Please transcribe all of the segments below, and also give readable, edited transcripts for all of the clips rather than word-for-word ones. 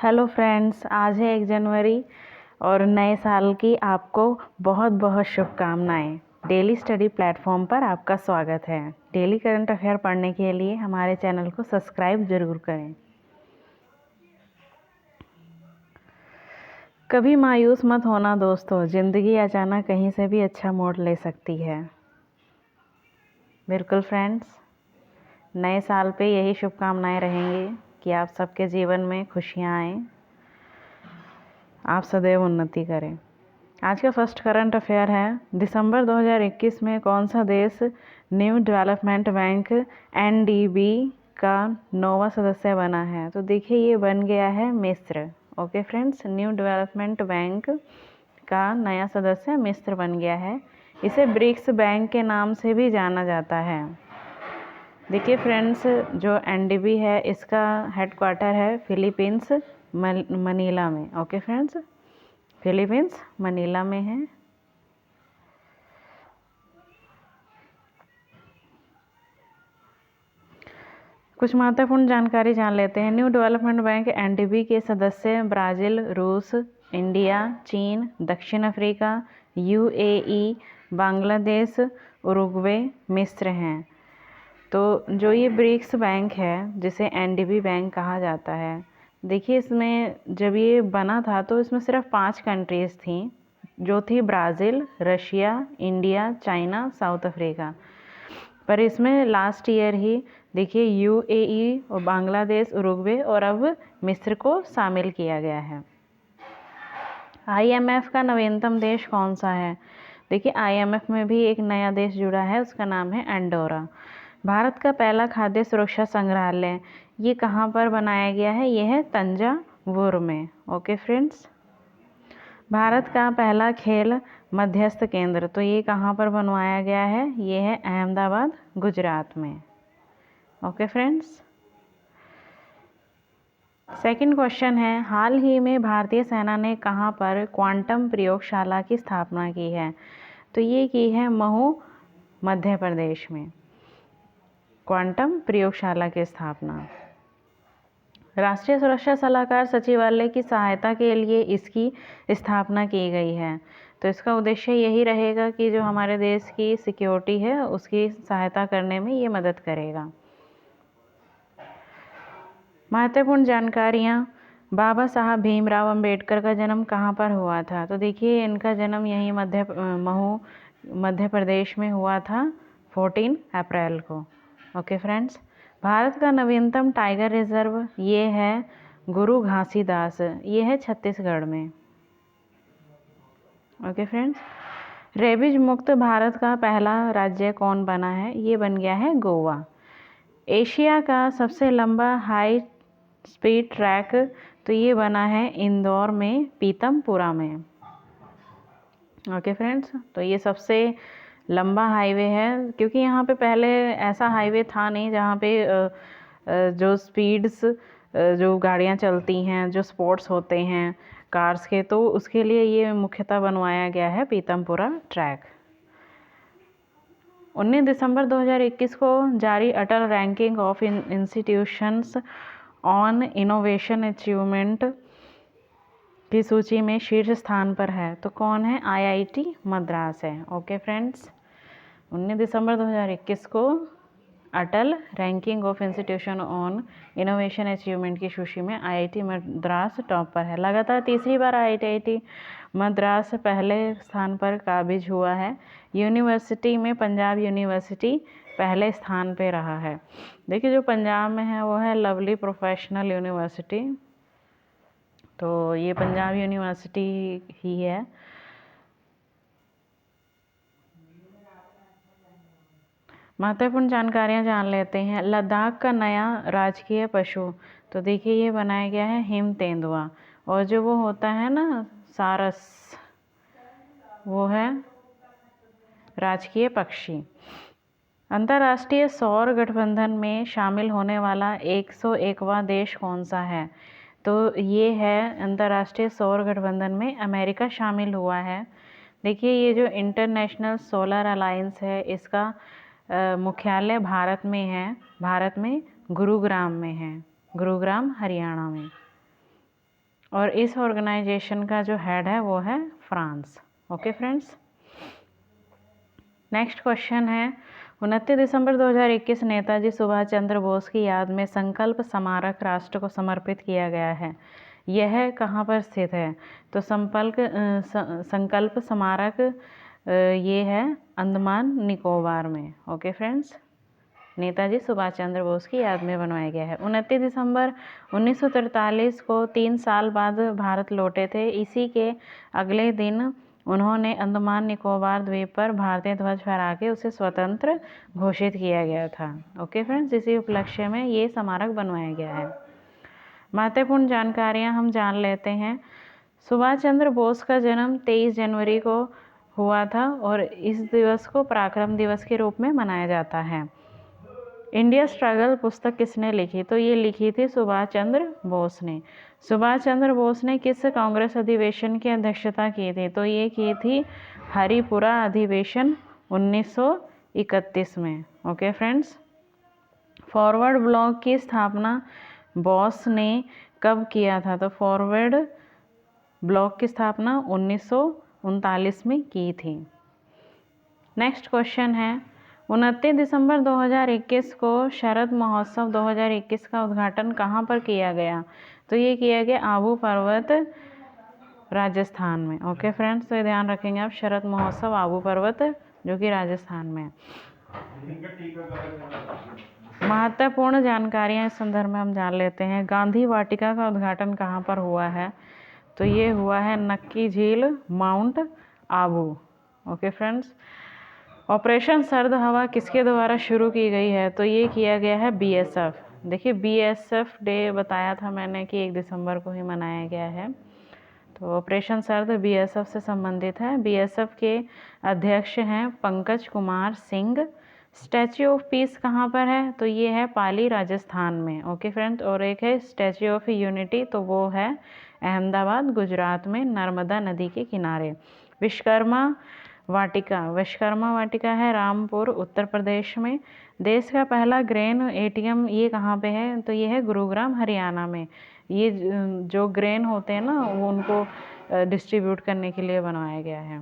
Hello friends, आज है 1 जनवरी और नए साल की आपको बहुत बहुत शुभकामनाएं। डेली स्टडी प्लेटफॉर्म पर आपका स्वागत है। डेली करंट अफेयर पढ़ने के लिए हमारे चैनल को सब्सक्राइब ज़रूर करें। कभी मायूस मत होना दोस्तों, ज़िंदगी अचानक कहीं से भी अच्छा मोड़ ले सकती है। बिल्कुल फ्रेंड्स, नए साल पे यही शुभकामनाएं रहेंगी कि आप सबके जीवन में खुशियाँ आएँ, आप सदैव उन्नति करें। आज का फर्स्ट करंट अफेयर है, दिसंबर 2021 में कौन सा देश न्यू डेवलपमेंट बैंक NDB का 9वां सदस्य बना है? तो देखिए ये बन गया है मिस्र। Okay friends, new development bank का नया सदस्य मिस्र बन गया है। इसे ब्रिक्स बैंक के नाम से भी जाना जाता है। देखिए फ्रेंड्स, जो NDB है इसका हेडक्वार्टर है फिलीपींस मनीला में। ओके फ्रेंड्स, फिलीपींस मनीला में है। कुछ महत्वपूर्ण जानकारी जान लेते हैं। न्यू डेवलपमेंट बैंक NDB के सदस्य ब्राज़ील, रूस, इंडिया, चीन, दक्षिण अफ्रीका, UAE, बांग्लादेश, उरुग्वे, मिस्र हैं। तो जो ये ब्रिक्स बैंक है जिसे NDB बैंक कहा जाता है, देखिए इसमें जब ये बना था तो इसमें सिर्फ 5 कंट्रीज़ थी, जो थी Brazil, Russia, India, China, south Africa. पर इसमें लास्ट ईयर ही देखिए UAE और बांग्लादेश, उरुग्वे और अब मिस्र को शामिल किया गया है। IMF का नवीनतम देश कौन सा है? देखिए IMF में भी एक नया देश जुड़ा है, उसका नाम है एंडोरा। भारत का पहला खाद्य सुरक्षा संग्रहालय ये कहाँ पर बनाया गया है? ये है तंजावुर में। ओके फ्रेंड्स, भारत का पहला खेल मध्यस्थ केंद्र तो ये कहाँ पर बनवाया गया है? ये है अहमदाबाद, गुजरात में। ओके फ्रेंड्स, सेकंड क्वेश्चन है, हाल ही में भारतीय सेना ने कहाँ पर क्वांटम प्रयोगशाला की स्थापना की है? तो ये की है महू, मध्य प्रदेश में, क्वांटम प्रयोगशाला की स्थापना। राष्ट्रीय सुरक्षा सलाहकार सचिवालय की सहायता के लिए इसकी स्थापना की गई है। तो इसका उद्देश्य यही रहेगा कि जो हमारे देश की सिक्योरिटी है उसकी सहायता करने में ये मदद करेगा। महत्वपूर्ण जानकारियाँ, बाबा साहब भीमराव अंबेडकर का जन्म कहाँ पर हुआ था? तो देखिए इनका जन्म यहीं महू, मध्य प्रदेश में हुआ था 14 अप्रैल को। ओके फ्रेंड्स, भारत का नवीनतम टाइगर रिजर्व ये है गुरु घासीदास, ये है छत्तीसगढ़ में। ओके फ्रेंड्स, रेबीज मुक्त भारत का पहला राज्य कौन बना है? ये बन गया है गोवा। एशिया का सबसे लंबा हाई स्पीड ट्रैक तो ये बना है इंदौर में, पीतमपुरा में। ओके फ्रेंड्स, तो ये सबसे लंबा हाईवे है, क्योंकि यहाँ पे पहले ऐसा हाईवे था नहीं जहाँ पे जो स्पीड्स जो गाड़ियाँ चलती हैं, जो स्पोर्ट्स होते हैं कार्स के, तो उसके लिए ये मुख्यतः बनवाया गया है पीतमपुरा ट्रैक। 19 दिसंबर 2021 को जारी Atal ranking of institutions on innovation achievement की सूची में शीर्ष स्थान पर है, तो कौन है? IIT मद्रास है। ओके फ्रेंड्स, 19 दिसंबर 2021 को Atal ranking of institution on innovation achievement की सूची में IIT मद्रास टॉप पर है। लगातार तीसरी बार IIT मद्रास पहले स्थान पर काबिज हुआ है। यूनिवर्सिटी में पंजाब यूनिवर्सिटी पहले स्थान पे रहा है। देखिए जो पंजाब में है वो है लवली प्रोफेशनल यूनिवर्सिटी, तो ये पंजाब यूनिवर्सिटी ही है। महत्वपूर्ण जानकारियाँ जान लेते हैं। लद्दाख का नया राजकीय पशु तो देखिए ये बनाया गया है हिम तेंदुआ, और जो वो होता है ना सारस, वो है राजकीय पक्षी। अंतर्राष्ट्रीय सौर गठबंधन में शामिल होने वाला 101वां देश कौन सा है? तो ये है अंतर्राष्ट्रीय सौर गठबंधन में अमेरिका शामिल हुआ है। देखिए ये जो इंटरनेशनल सोलर अलायंस है इसका मुख्यालय भारत में है, भारत में गुरुग्राम में है, गुरुग्राम हरियाणा में। और इस ऑर्गेनाइजेशन का जो हेड है वो है France. Okay friends, next question है 29 दिसंबर 2021 नेताजी सुभाष चंद्र बोस की याद में संकल्प स्मारक राष्ट्र को समर्पित किया गया है। यह कहाँ पर स्थित है? तो संकल्प स्मारक ये है अंडमान निकोबार में। ओके फ्रेंड्स, नेताजी सुभाष चंद्र बोस की याद में बनवाया गया है। 29 दिसंबर 1943 को 3 साल बाद भारत लौटे थे। इसी के अगले दिन उन्होंने अंडमान निकोबार द्वीप पर भारतीय ध्वज फहरा के उसे स्वतंत्र घोषित किया गया था। ओके फ्रेंड्स, इसी उपलक्ष्य में ये स्मारक बनवाया गया है। महत्वपूर्ण जानकारियां हम जान लेते हैं। सुभाष चंद्र बोस का जन्म 23 जनवरी को हुआ था और इस दिवस को पराक्रम दिवस के रूप में मनाया जाता है। इंडिया स्ट्रगल पुस्तक किसने लिखी? तो ये लिखी थी सुभाष चंद्र बोस ने। सुभाष चंद्र बोस ने किस कांग्रेस अधिवेशन की अध्यक्षता की थी? तो ये की थी हरिपुरा अधिवेशन 1931 में। ओके फ्रेंड्स, फॉरवर्ड ब्लॉक की स्थापना बोस ने कब किया था? तो फॉरवर्ड ब्लॉक की स्थापना 1939 में की थी। नेक्स्ट क्वेश्चन है 29 दिसंबर 2021 को शरद महोत्सव 2021 का उद्घाटन कहाँ पर किया गया? तो ये किया गया आबू पर्वत राजस्थान में। ओके फ्रेंड्स, तो ये ध्यान रखेंगे आप, शरद महोत्सव आबू पर्वत जो कि राजस्थान में। महत्वपूर्ण जानकारियां इस संदर्भ में हम जान लेते हैं। गांधी वाटिका का उद्घाटन कहाँ पर हुआ है? तो ये हुआ है नक्की झील, mount Abu. Okay friends, operation सर्द हवा किसके द्वारा शुरू की गई है? तो ये किया गया है बीएसएफ। देखिए बीएसएफ डे बताया था मैंने कि 1 दिसंबर को ही मनाया गया है। तो ऑपरेशन सर्द बीएसएफ से संबंधित है। बीएसएफ के अध्यक्ष हैं Pankaj Kumar Singh. Statue of peace कहाँ पर है? तो ये है पाली राजस्थान में। ओके फ्रेंड्स, और एक है स्टैच्यू ऑफ यूनिटी, तो वो है अहमदाबाद गुजरात में नर्मदा नदी के किनारे। विश्वकर्मा वाटिका है रामपुर उत्तर प्रदेश में। देश का पहला ग्रेन एटीएम ये कहाँ पे है? तो ये है गुरुग्राम हरियाणा में। ये जो ग्रेन होते हैं ना वो उनको डिस्ट्रीब्यूट करने के लिए बनवाया गया है।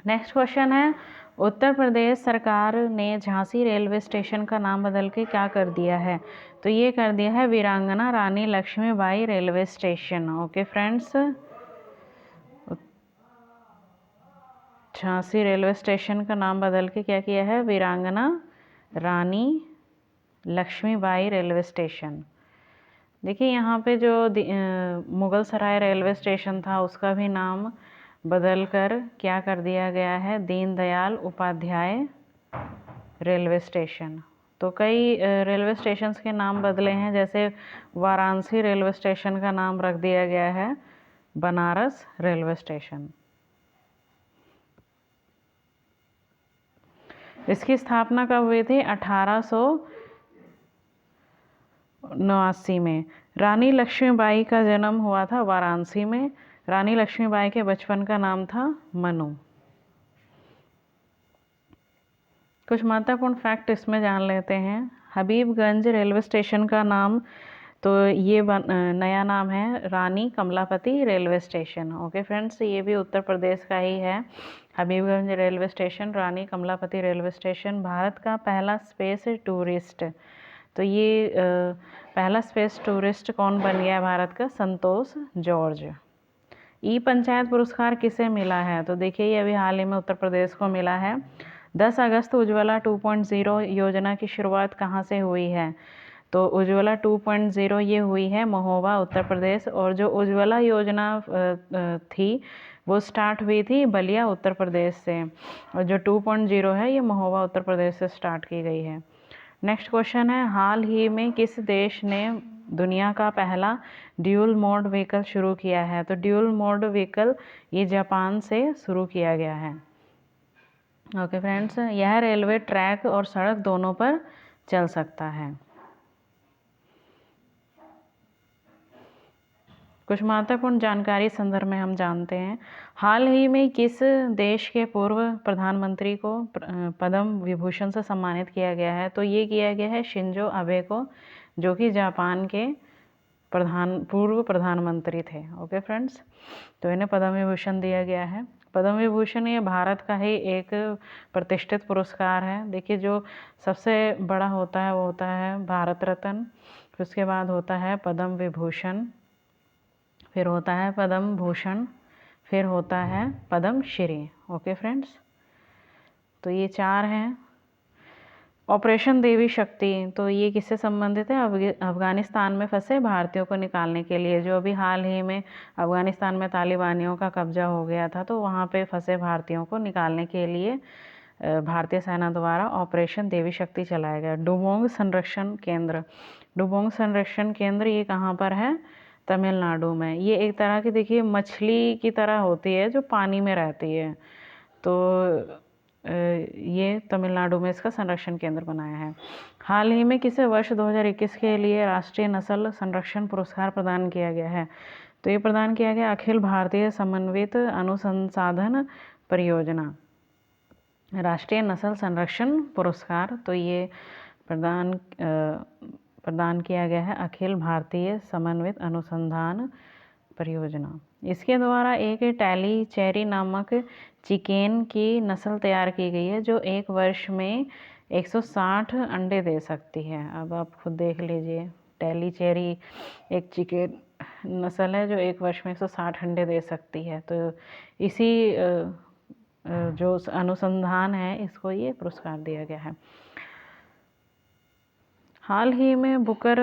नेक्स्ट क्वेश्चन है उत्तर प्रदेश सरकार ने झांसी रेलवे स्टेशन का नाम बदल के क्या कर दिया है? तो ये कर दिया है Veerangana Rani Laxmibai railway station. Okay friends, Jhansi railway station का नाम बदल के क्या किया है? Veerangana Rani Laxmibai railway station. देखिए यहाँ पे जो मुगल सराय रेलवे स्टेशन था उसका भी नाम बदल कर क्या कर दिया गया है? Deendayal Upadhyay railway station. तो कई रेलवे स्टेशंस के नाम बदले हैं, जैसे वाराणसी रेलवे स्टेशन का नाम रख दिया गया है बनारस रेलवे स्टेशन। इसकी स्थापना कब हुई थी? 1889 में। रानी लक्ष्मीबाई का जन्म हुआ था वाराणसी में। रानी लक्ष्मीबाई के बचपन का नाम था मनु। कुछ महत्वपूर्ण फैक्ट इसमें जान लेते हैं। हबीबगंज रेलवे स्टेशन का नाम, तो ये नया नाम है Rani Kamlapati railway station. Okay friends, ये भी उत्तर प्रदेश का ही है। Habibganj railway station, Rani Kamlapati railway station. Bharat का पहला स्पेस टूरिस्ट, तो ये पहला स्पेस टूरिस्ट कौन बन गया भारत का? संतोष जॉर्ज। ई पंचायत पुरस्कार किसे मिला है? तो देखिए ये अभी हाल ही में उत्तर प्रदेश को मिला है। 10 अगस्त उज्ज्वला 2.0 योजना की शुरुआत कहाँ से हुई है? तो उज्ज्वला 2.0 ये हुई है महोबा उत्तर प्रदेश। और जो उज्ज्वला योजना थी वो स्टार्ट हुई थी बलिया उत्तर प्रदेश से, और जो 2.0 है ये महोबा उत्तर प्रदेश से स्टार्ट की गई है। नेक्स्ट क्वेश्चन है हाल ही में किस देश ने दुनिया का पहला ड्यूल मोड व्हीकल शुरू किया है? तो ड्यूल मोड व्हीकल ये जापान से शुरू किया गया है। ओके फ्रेंड्स, यह रेलवे ट्रैक और सड़क दोनों पर चल सकता है। कुछ महत्वपूर्ण जानकारी संदर्भ में हम जानते हैं। हाल ही में किस देश के पूर्व प्रधानमंत्री को पद्म विभूषण से सम्मानित किया गया है? तो ये किया गया है शिंजो अबे को, जो कि जापान के पूर्व प्रधानमंत्री थे। ओके फ्रेंड्स, तो इन्हें पद्म विभूषण दिया गया है। पद्म विभूषण ये भारत का ही एक प्रतिष्ठित पुरस्कार है। देखिए, जो सबसे बड़ा होता है वो होता है भारत रत्न, फिर उसके बाद होता है पद्म विभूषण, फिर होता है पद्म भूषण, फिर होता है पद्म श्री। ओके फ्रेंड्स, तो ये 4 हैं। ऑपरेशन देवी शक्ति, तो ये किससे संबंधित है? अफगानिस्तान में फंसे भारतीयों को निकालने के लिए। जो अभी हाल ही में अफगानिस्तान में तालिबानियों का कब्जा हो गया था, तो वहाँ पे फंसे भारतीयों को निकालने के लिए भारतीय सेना द्वारा ऑपरेशन देवी शक्ति चलाया गया। डुबोंग संरक्षण केंद्र, डुबोंग संरक्षण केंद्र ये कहाँ पर है? तमिलनाडु में। ये एक तरह की, देखिए, मछली की तरह होती है जो पानी में रहती है। तो ये तमिलनाडु में इसका संरक्षण केंद्र बनाया है। हाल ही में किसे वर्ष 2021 के लिए राष्ट्रीय नस्ल संरक्षण पुरस्कार प्रदान किया गया है? तो ये प्रदान किया गया अखिल भारतीय समन्वित अनुसंधान परियोजना, राष्ट्रीय नस्ल संरक्षण पुरस्कार। तो ये प्रदान किया गया है अखिल भारतीय समन्वित अनुसंधान परियोजना। इसके द्वारा एक टैली चेरी नामक चिकेन की नस्ल तैयार की गई है, जो एक वर्ष में 160 अंडे दे सकती है। अब आप खुद देख लीजिए, टैली चेरी एक चिकेन नस्ल है जो एक वर्ष में 160 अंडे दे सकती है। तो इसी जो अनुसंधान है, इसको ये पुरस्कार दिया गया है। हाल ही में बुकर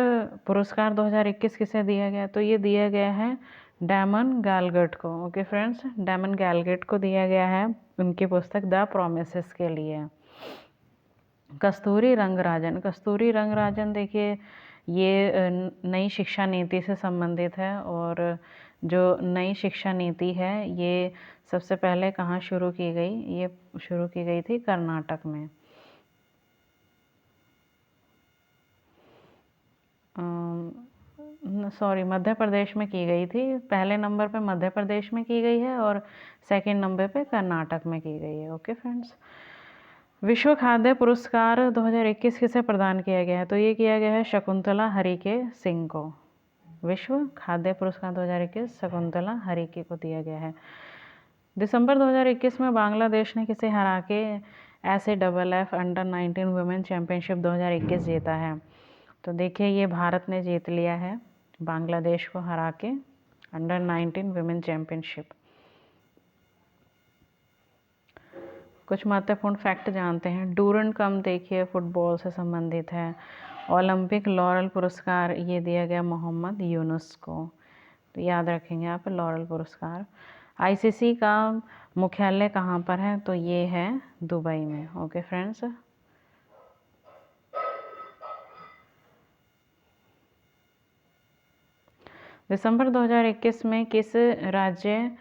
पुरस्कार 2021 किसे दिया गया? तो ये दिया गया है डैमन गैलगट को। ओके फ्रेंड्स, डैमन गैलगट को दिया गया है उनकी पुस्तक द प्रोमिसेस के लिए। कस्तूरी रंगराजन, कस्तूरी रंगराजन देखिए, ये नई शिक्षा नीति से संबंधित है। और जो नई शिक्षा नीति है, ये सबसे पहले कहाँ शुरू की गई? ये शुरू की गई थी कर्नाटक में। सॉरी, मध्य प्रदेश में की गई थी। पहले नंबर पे मध्य प्रदेश में की गई है और सेकंड नंबर पे कर्नाटक में की गई है। ओके फ्रेंड्स, विश्व खाद्य पुरस्कार 2021 किसे प्रदान किया गया है? तो ये किया गया है शकुंतला हरिके सिंह को। विश्व खाद्य पुरस्कार 2021 शकुंतला हरिके को दिया गया है। दिसंबर 2021 में बांग्लादेश ने किसे हरा के SAFF अंडर-19 वुमेन चैंपियनशिप 2021 जीता है? तो देखिए, ये भारत ने जीत लिया है बांग्लादेश को हरा के अंडर-19 वुमेन चैंपियनशिप। कुछ महत्वपूर्ण फैक्ट जानते हैं। डूरंड कप देखिए फुटबॉल से संबंधित है। ओलंपिक लॉरेल पुरस्कार ये दिया गया मोहम्मद यूनुस को, तो याद रखेंगे आप लॉरेल पुरस्कार। ICC का मुख्यालय कहाँ पर है? तो ये है दुबई में। ओके फ्रेंड्स, दिसंबर 2021 में किस राज्य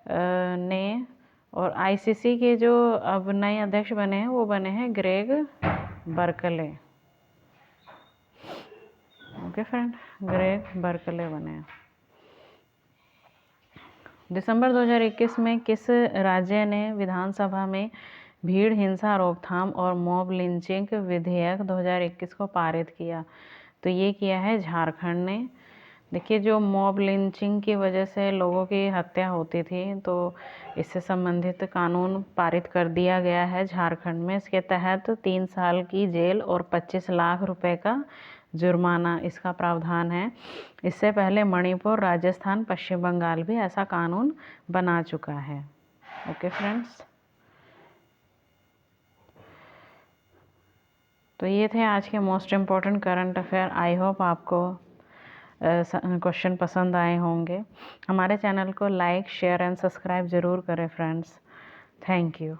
ने, और ICC के जो अब नए अध्यक्ष बने हैं वो बने हैं Greg Berkeley. Okay friend, Greg Berkeley बने हैं। दिसंबर 2021 में किस राज्य ने विधानसभा में भीड़ हिंसा रोकथाम और मॉब लिंचिंग विधेयक 2021 को पारित किया? तो ये किया है झारखंड ने। देखिए, जो मॉब लिंचिंग की वजह से लोगों की हत्या होती थी, तो इससे संबंधित कानून पारित कर दिया गया है झारखंड में। इसके तहत 3 साल की जेल और 25 लाख रुपए का जुर्माना, इसका प्रावधान है। इससे पहले मणिपुर, राजस्थान, पश्चिम बंगाल भी ऐसा कानून बना चुका है। ओके फ्रेंड्स, तो ये थे आज के most important current affair. I hope आपको क्वेश्चन पसंद आए होंगे। हमारे चैनल को लाइक, शेयर एंड सब्सक्राइब ज़रूर करें फ्रेंड्स। Thank you.